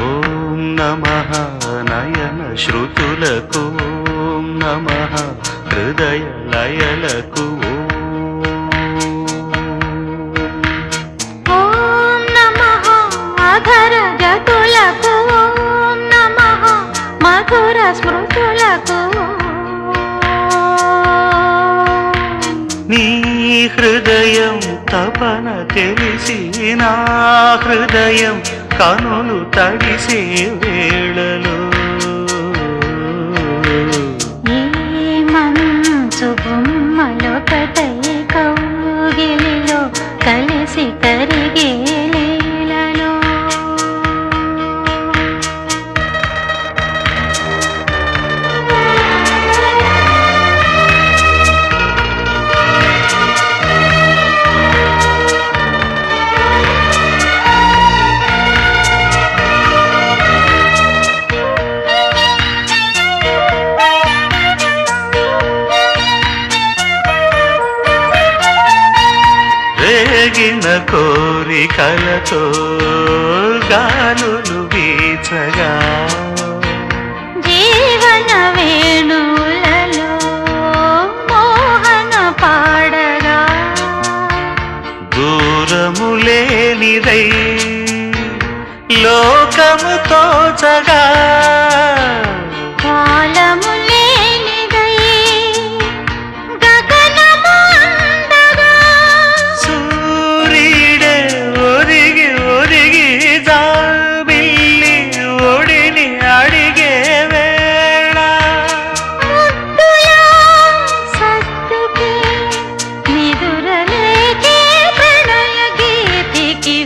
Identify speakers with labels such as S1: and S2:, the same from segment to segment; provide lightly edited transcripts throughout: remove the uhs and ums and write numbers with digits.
S1: ఓం నమః నయన శ్రుతులకు, ఓం నమః హృదయ లయలకు,
S2: ఓం నమః అధర గతులకు, ఓం నమః మధుర స్మృతులకు.
S1: నీ హృదయం తపన తెలిసి నా హృదయం కనులు తడిసే వేళలో,
S2: ఈ మంచు బొమ్మలొకటై కౌగిలిలో కలిసి కరిగే లీలలో.
S1: రేగిన కోరికలతో గాలులు వీచగా,
S2: జీవన వేణువులలో మోహన పాడగా,
S1: దూరము లేనిదై లోకము తోచగా,
S2: కాలము లేనిదై గగనము అందగా,
S1: సూర్యుడే ఒరిగి ఒరిగి జాబిల్లి ఒడిని అడిగే వేళ,
S2: ముద్దుల సత్తుకి నిదురలేకే ప్రణయ గీతికి.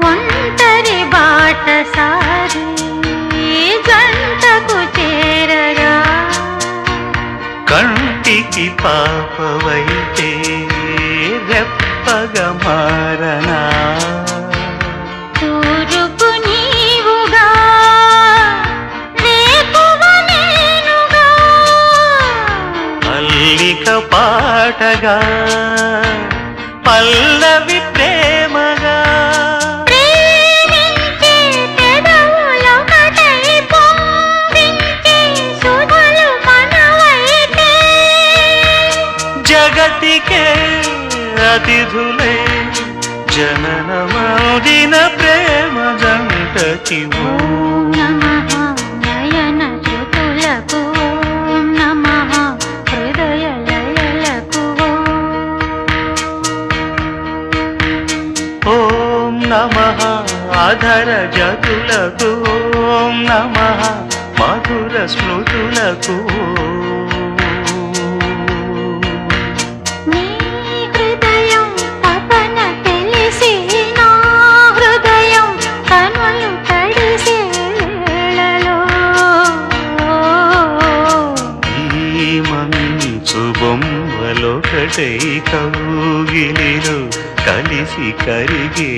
S2: ఒంటరి బాటసారి జంటకు చేరగా,
S1: కంటికి పాపవైతే రెప్పగా మారనా,
S2: తూరుపు నీవుగా రేపువ నేనుగా,
S1: అల్లిక పాటగా పల్లవి ప్రేమగా,
S2: ప్రేమించే పెదవులొకటై పొంగించే సుధలు మనవైతే,
S1: జగతికే అతిథులే జననమౌదిన ప్రేమ జంటకి.
S2: ఓం నమః నయన శ్రుతులకు, ఓం నమః హృదయ లయలకు.
S1: ఓం నమః అధర జతులకు, ఓం నమః మధుర స్మృతులకు.
S2: నీ హృదయం తపన తెలిసి నా హృదయం కనులు తడిసే వేళలో,
S1: ఈ మంచు బొమ్మలొకటై కౌగిలిలో కలిసి కరిగే